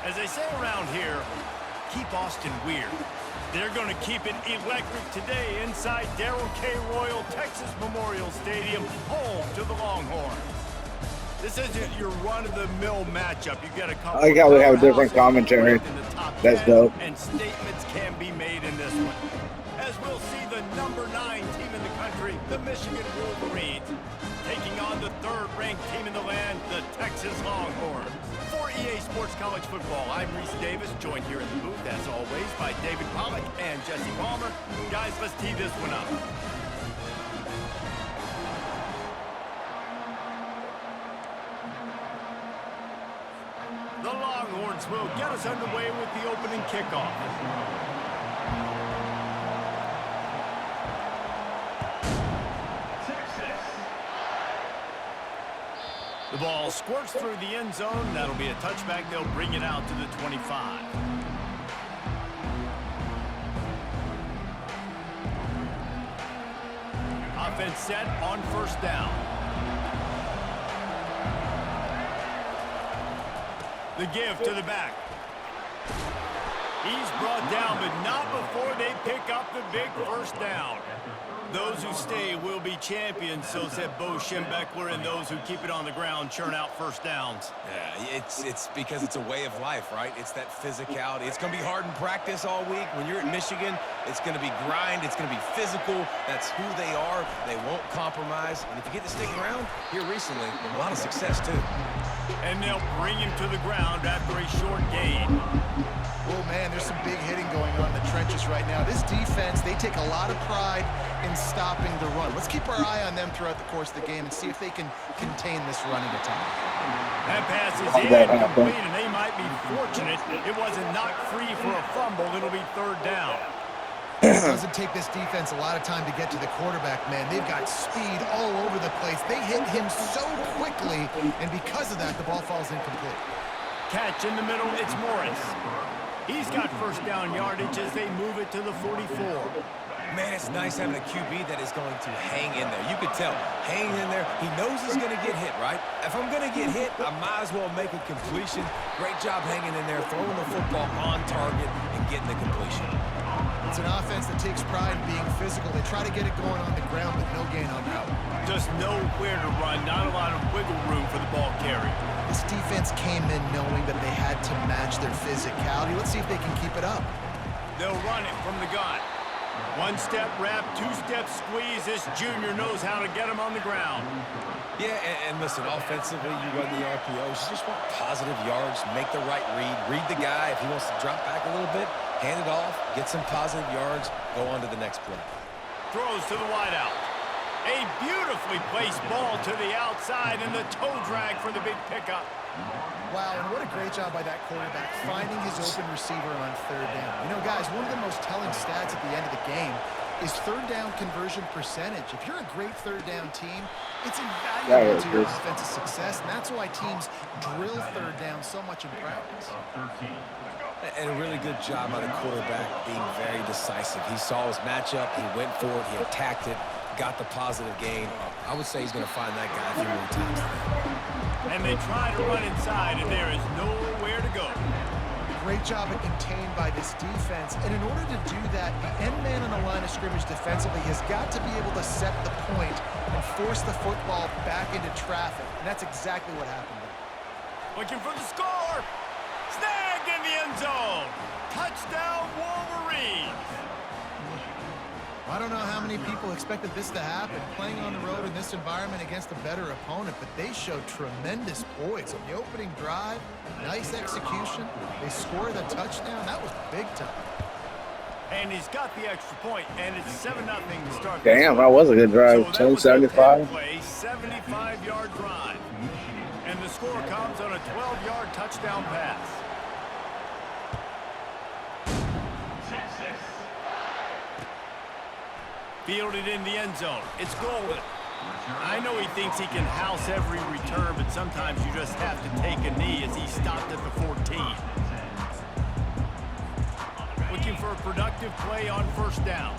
As they say around here, keep Austin weird. They're going to keep it electric today inside Darrell K. Royal Texas Memorial Stadium, home to the Longhorns. This isn't your run-of-the-mill matchup. You get a couple. I like how we have a different commentary. That's dope. And statements can be made in this one. As we'll see the number 9 team in the country, the Michigan Wolverines, taking on the 3rd-ranked team in the land, the Texas Longhorns. For EA Sports College Football, I'm Reese Davis, joined here in the booth, as always, by David Pollack and Jesse Palmer. Guys, let's tee this one up. The Longhorns will get us underway with the opening kickoff. The ball squirts through the end zone. That'll be a touchback. They'll bring it out to the 25. Offense set on 1st down. The give to the back. He's brought down, but not before they pick up the big 1st down. Those who stay will be champions, so said Bo Schembechler, and those who keep it on the ground churn out 1st downs. Yeah, it's because it's a way of life, right? It's that physicality. It's going to be hard in practice all week. When you're at Michigan, it's going to be grind. It's going to be physical. That's who they are. They won't compromise. And if you get to stick around, here recently, a lot of success, too. And they'll bring him to the ground after a short gain. Oh, man, there's some big hitting going on in the trenches right now. This defense, they take a lot of pride in stopping the run. Let's keep our eye on them throughout the course of the game and see if they can contain this running attack. That pass is incomplete, and they might be fortunate it wasn't knocked free for a fumble. It'll be 3rd down. It doesn't take this defense a lot of time to get to the quarterback, man. They've got speed all over the place. They hit him so quickly, and because of that, the ball falls incomplete. Catch in the middle, it's Morris. He's got 1st down yardage as they move it to the 44. Man, it's nice having a QB that is going to hang in there. You could tell, hang in there. He knows he's going to get hit, right? If I'm going to get hit, I might as well make a completion. Great job hanging in there, throwing the football on target and getting the completion. It's an offense that takes pride in being physical. They try to get it going on the ground, but no gain on route. Just know where to run, not a lot of wiggle room for the ball carrier. This defense came in knowing that they had to match their physicality. Let's see if they can keep it up. They'll run it from the gun. 1-step wrap, 2-step squeeze. This junior knows how to get him on the ground. Yeah, and listen, offensively, you run the RPOs. You just want positive yards, make the right read the guy. If he wants to drop back a little bit, hand it off, get some positive yards, go on to the next play. Throws to the wideout. A beautifully placed ball to the outside, and the toe drag for the big pickup. Wow, and what a great job by that quarterback, finding his open receiver on 3rd down. You know, guys, one of the most telling stats at the end of the game is 3rd down conversion percentage. If you're a great 3rd down team, it's invaluable to your offensive success, and that's why teams drill 3rd down so much in practice. And a really good job by the quarterback being very decisive. He saw his matchup, he went for it, he attacked it, got the positive gain. I would say he's going to find that guy a few more times. And they try to run inside, and there is nowhere to go. Great job at contained by this defense. And in order to do that, the end man on the line of scrimmage defensively has got to be able to set the point and force the football back into traffic. And that's exactly what happened there. Looking for the score. Snagged in the end zone. Touchdown, Wolverines. I don't know how many people expected this to happen, playing on the road in this environment against a better opponent, but they showed tremendous poise on the opening drive. Nice execution. They scored a touchdown. That was big time. And he's got the extra point, and it's 7-0 to start. Damn, that was a good drive. So 75. 75-yard drive. And the score comes on a 12-yard touchdown pass. Fielded in the end zone. It's golden. I know he thinks he can house every return, but sometimes you just have to take a knee as he stopped at the 14. Looking for a productive play on 1st down.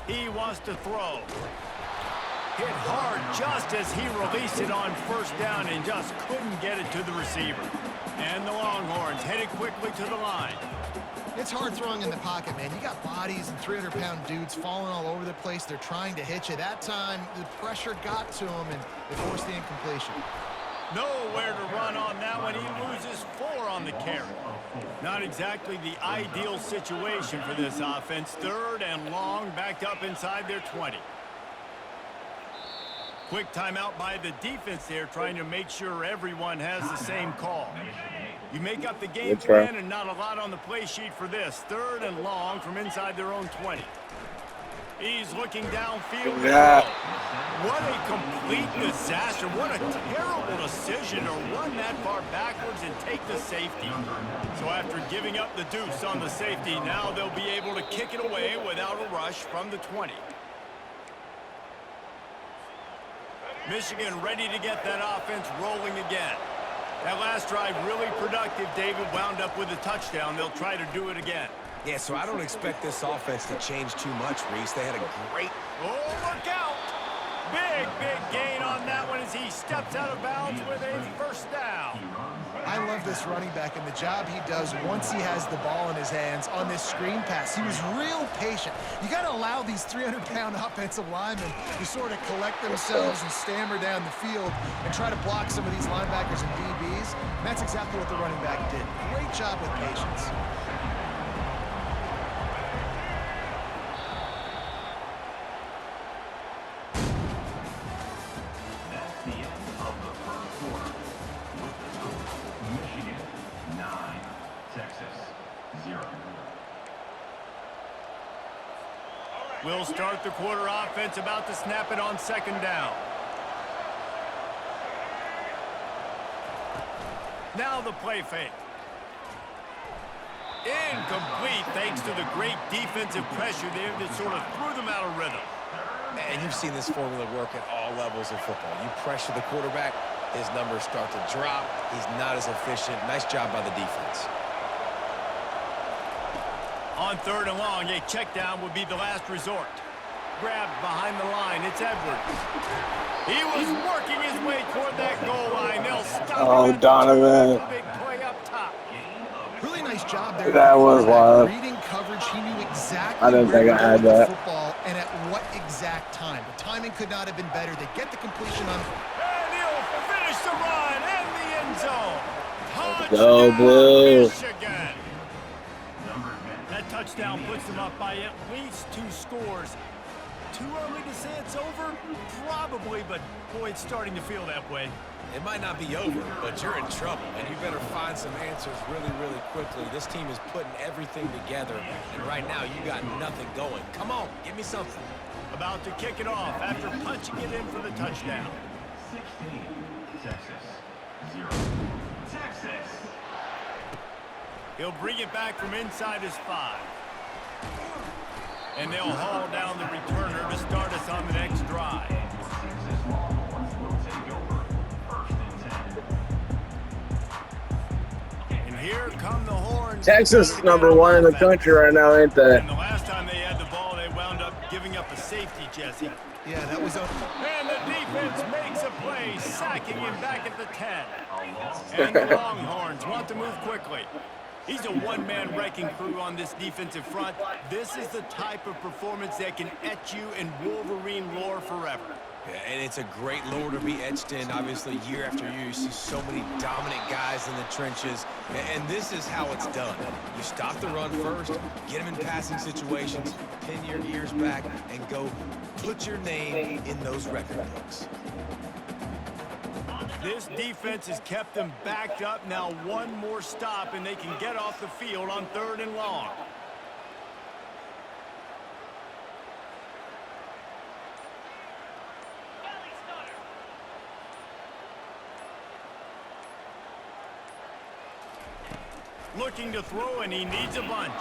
He wants to throw. Hit hard just as he released it on first down and just couldn't get it to the receiver. And the Longhorns headed quickly to the line. It's hard throwing in the pocket, man. You got bodies and 300-pound dudes falling all over the place. They're trying to hit you. That time, the pressure got to him, and it forced the incompletion. Nowhere to run on that one. He loses 4 on the carry. Not exactly the ideal situation for this offense. 3rd and long, backed up inside their 20. Quick timeout by the defense there, trying to make sure everyone has the same call. You make up the game plan and not a lot on the play sheet for this. 3rd and long from inside their own 20. He's looking downfield. Yeah. What a complete disaster. What a terrible decision to run that far backwards and take the safety. So after giving up the deuce on the safety, now they'll be able to kick it away without a rush from the 20. Michigan ready to get that offense rolling again. That last drive really productive. David wound up with a touchdown. They'll try to do it again. Yeah, so I don't expect this offense to change too much, Reese. They had a great... Oh, look out! Big gain on that one as he steps out of bounds with a first down. I love this running back and the job he does once he has the ball in his hands on this screen pass. He was real patient. You got to allow these 300-pound offensive linemen to sort of collect themselves and stammer down the field and try to block some of these linebackers and DBs. And that's exactly what the running back did. Great job with patience. We'll start the quarter offense, about to snap it on 2nd down. Now the play fake. Incomplete thanks to the great defensive pressure there that sort of threw them out of rhythm. And you've seen this formula work at all levels of football. You pressure the quarterback, his numbers start to drop. He's not as efficient. Nice job by the defense. On 3rd and long, a check down would be the last resort. Grabbed behind the line, it's Edwards. He was working his way toward that goal line. They'll stop Oh, Donovan. Big play up top. Really nice job there. That was wild. Reading coverage, he knew exactly I didn't think I had the that. football and at what exact time. The timing could not have been better. They get the completion on. And he'll finish the run in the end zone. Go, Blue. Michigan. That touchdown puts them up by at least 2 scores. Too early to say it's over? Probably, but boy, it's starting to feel that way. It might not be over, but you're in trouble, and you better find some answers really, really quickly. This team is putting everything together, and right now you got nothing going. Come on, give me something. About to kick it off after punching it in for the touchdown. 16, Texas, 0. Texas. He'll bring it back from inside his 5. And they'll haul down the returner to start us on the next drive. Texas Longhorns will take over 1st and 10. And here come the Horns. Texas is number 1 in the country right now, ain't they? And the last time they had the ball, they wound up giving up a safety, Jesse. Yeah, that was a. And the defense makes a play, sacking him back at the 10. And the Longhorns want to move quickly. He's a one-man wrecking crew on this defensive front. This is the type of performance that can etch you in Wolverine lore forever. Yeah, and it's a great lore to be etched in. Obviously, year after year, you see so many dominant guys in the trenches, and this is how it's done. You stop the run first, get them in passing situations, pin your ears back, and go put your name in those record books. This defense has kept them backed up. Now one more stop, and they can get off the field on 3rd and long. Looking to throw, and he needs a bunch.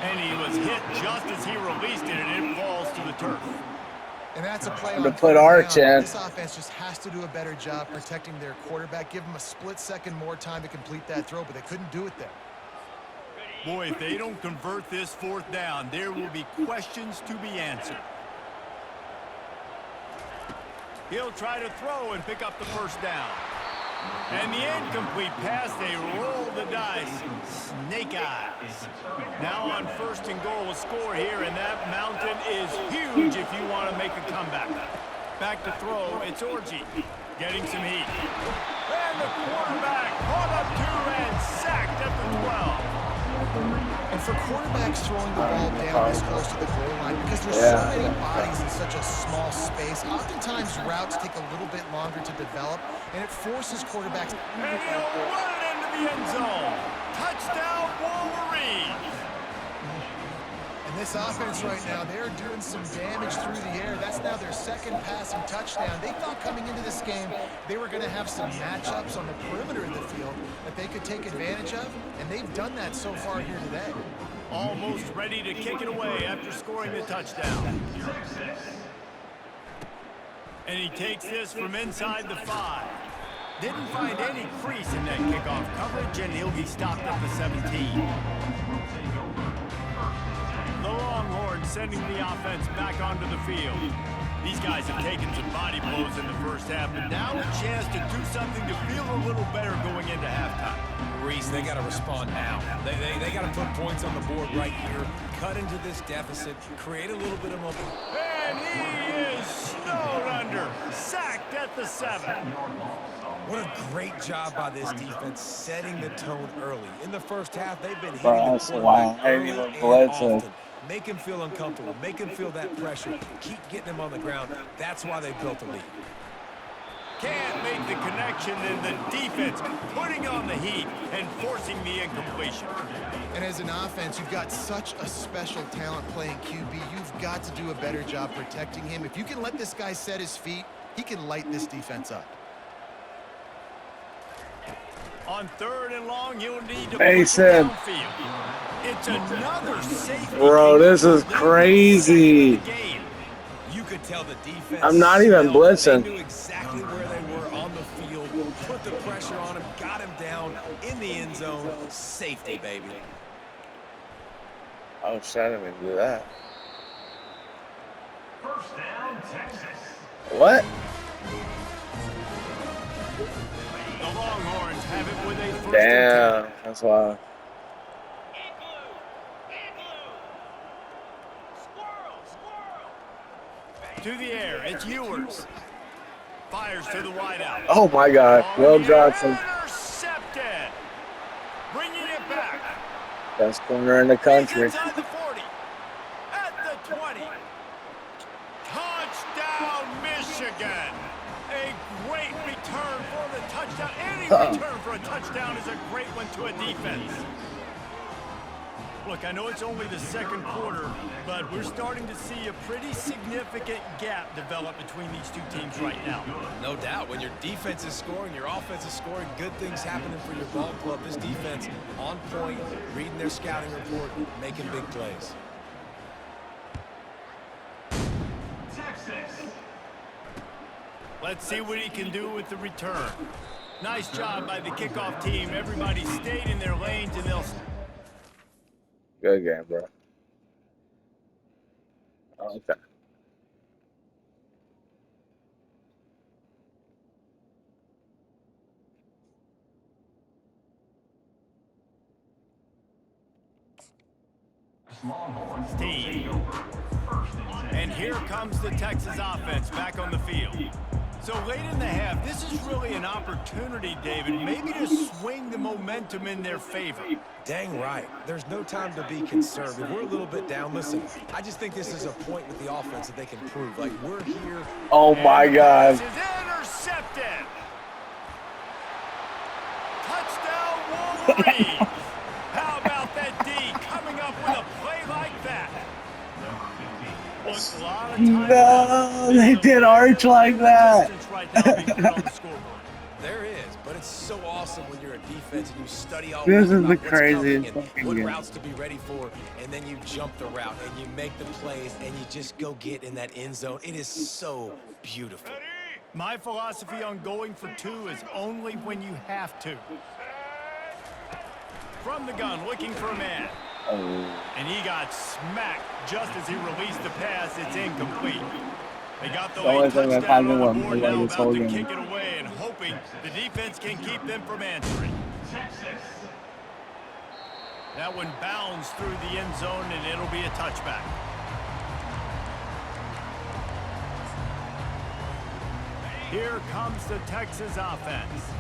And he was hit just as he released it, and it falls to the turf. And that's a play To on put Arch in. This offense just has to do a better job protecting their quarterback. Give him a split second more time to complete that throw, but they couldn't do it there. Boy, if they don't convert this 4th down, there will be questions to be answered. He'll try to throw and pick up the first down. And the incomplete pass, they roll the dice. Snake eyes. Now on 1st and goal, a score here, and that mountain is huge if you want to make a comeback. Back to throw, it's Orgy. Getting some heat. And the quarterback caught up to and sacked at the 12. And for quarterbacks throwing the ball down this close to the goal line, because there's so many bodies in such a small space, oftentimes routes take a little bit longer to develop, and it forces quarterbacks. And he'll run it into the end zone. Touchdown, Wolverines. And this offense right now, they're doing some damage through the air. That's now their 2nd passing touchdown. They thought coming into this game they were going to have some matchups on the perimeter of the field that they could take advantage of, and they've done that so far here today. Almost ready to kick it away after scoring the touchdown. And he takes this from inside the 5. Didn't find any crease in that kickoff coverage, and he'll be stopped at the 17. The Longhorns sending the offense back onto the field. These guys have taken some body blows in the first half, but now a chance to do something to feel a little better going into halftime. Reese, they got to respond now. They got to put points on the board right here, cut into this deficit, create a little bit of momentum. And he is snowed under, sacked at the 7. What a great job by this defense setting the tone early. In the first half, they've been hitting the quarterback early and often. Make him feel uncomfortable. Make him feel that pressure. Keep getting him on the ground. That's why they built the lead. Can't make the connection, and the defense putting on the heat and forcing the incompletion. And as an offense, you've got such a special talent playing QB. You've got to do a better job protecting him. If you can let this guy set his feet, he can light this defense up. On 3rd and long, you'll need to Face push it him. downfield. It's another safety. Bro, this is crazy. You could tell the defense. I'm not even blitzing. They knew exactly where they were on the field, put the pressure on him, got him down in the end zone. Safety, baby. Oh, shit, I didn't even do that. 1st down, Texas. What? The Longhorns have it with a 1st and 10. Damn, that's why. To the air, it's Ewers. Fires to the wideout. Oh, my God. Will Johnson. Intercepted. Bringing it back. Best corner in the country. Inside the 40. At the 20. Touchdown, Michigan. A great return for the touchdown. Any return for a touchdown is a great one to a defense. Look, I know it's only the 2nd quarter, but we're starting to see a pretty significant gap develop between these two teams right now. No doubt. When your defense is scoring, your offense is scoring, good things happening for your ball club. This defense on point, reading their scouting report, making big plays. Texas. Let's see what he can do with the return. Nice job by the kickoff team. Everybody stayed in their lanes, and they'll... Good game, bro. Okay. Steve. And here comes the Texas offense back on the field. So late in the half, this is really an opportunity, David, maybe to swing the momentum in their favor. Dang right. There's no time to be concerned. If we're a little bit down, listen, I just think this is a point with the offense that they can prove. Like, we're here. Oh, my God. This is intercepted. Touchdown, Wolverines. How about that D coming up with a play like that? Look, a lot of time No, they did arch like that. right now being put on the scoreboard. There is, but it's so awesome when you're a defense and you study all This week is about the what's craziest coming and fucking what game. routes to be ready for, and then you jump the route and you make the plays and you just go get in that end zone. It is so beautiful. My philosophy on going for 2 is only when you have to. From the gun, looking for a man. Oh. And he got smacked just as he released the pass. It's incomplete. They got the The only late thing that touchdown hasn't on won the board like now, this whole about to game. kick it away and hoping the defense can keep them from answering. Texas. That one bounds through the end zone, and it'll be a touchback. Here comes the Texas offense.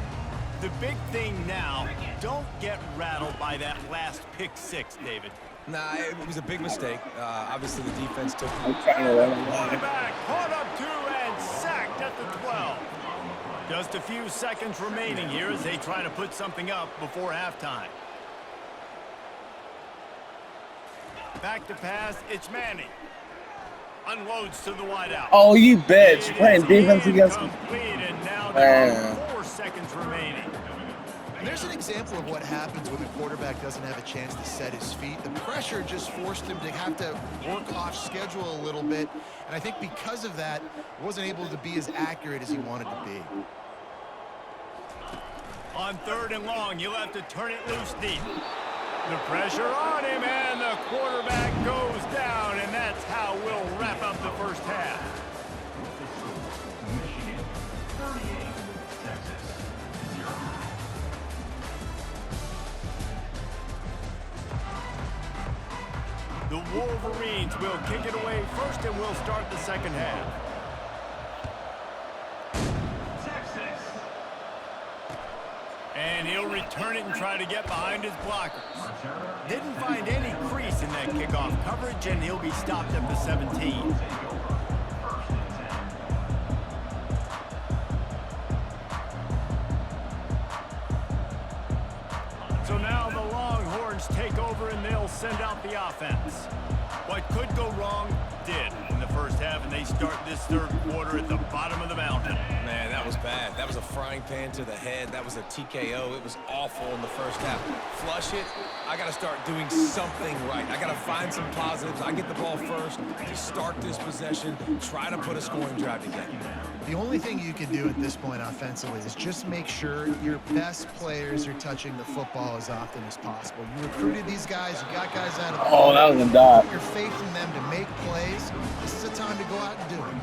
The big thing now, don't get rattled by that last pick six, David. Nah, it was a big mistake. Obviously, the defense took. I'm trying to run away. Quarterback caught up to and sacked at the 12. Just a few seconds remaining here as they try to put something up before halftime. Back to pass, it's Manning. Unloads to the wideout. Oh, you bitch. It Playing is defense against me. incomplete, and now there Man. are 4 seconds remaining. And there's an example of what happens when the quarterback doesn't have a chance to set his feet. The pressure just forced him to have to work off schedule a little bit. And I think because of that, wasn't able to be as accurate as he wanted to be. On 3rd and long, you'll have to turn it loose deep. The pressure on him, and the quarterback goes down, and that's how we'll wrap up the first half. Michigan 38, Texas 0. The Wolverines will kick it away first, and we'll start the second half. Texas. And he'll return it and try to get behind his blockers. Didn't find any crease in that kickoff coverage, and he'll be stopped at the 17. So now the Longhorns take over, and they'll send out the offense. What could go wrong did in the first half, and they start this 3rd quarter at the bottom of the mountain. Man, that was bad. That was a frying pan to the head. That was a TKO. It was awful in the first half. Flush it. I got to start doing something right. I got to find some positives. I get the ball first to start this possession, try to put a scoring drive together. The only thing you can do at this point offensively is just make sure your best players are touching the football as often as possible. You recruited these guys. You got guys out of the Oh, that was a dot. Put your faith in them to make plays. This is a time to go out and do it.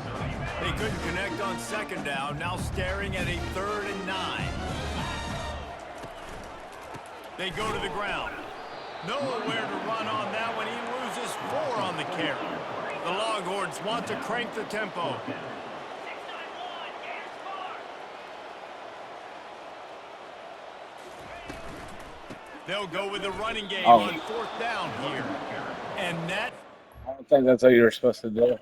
They couldn't connect on 2nd down, now staring at a 3rd and 9. They go to the ground. Nowhere to run on that one. He loses 4 on the carry. The Longhorns want to crank the tempo. They'll go with the running game on 4th down here. And that... I don't think that's what you were supposed to do.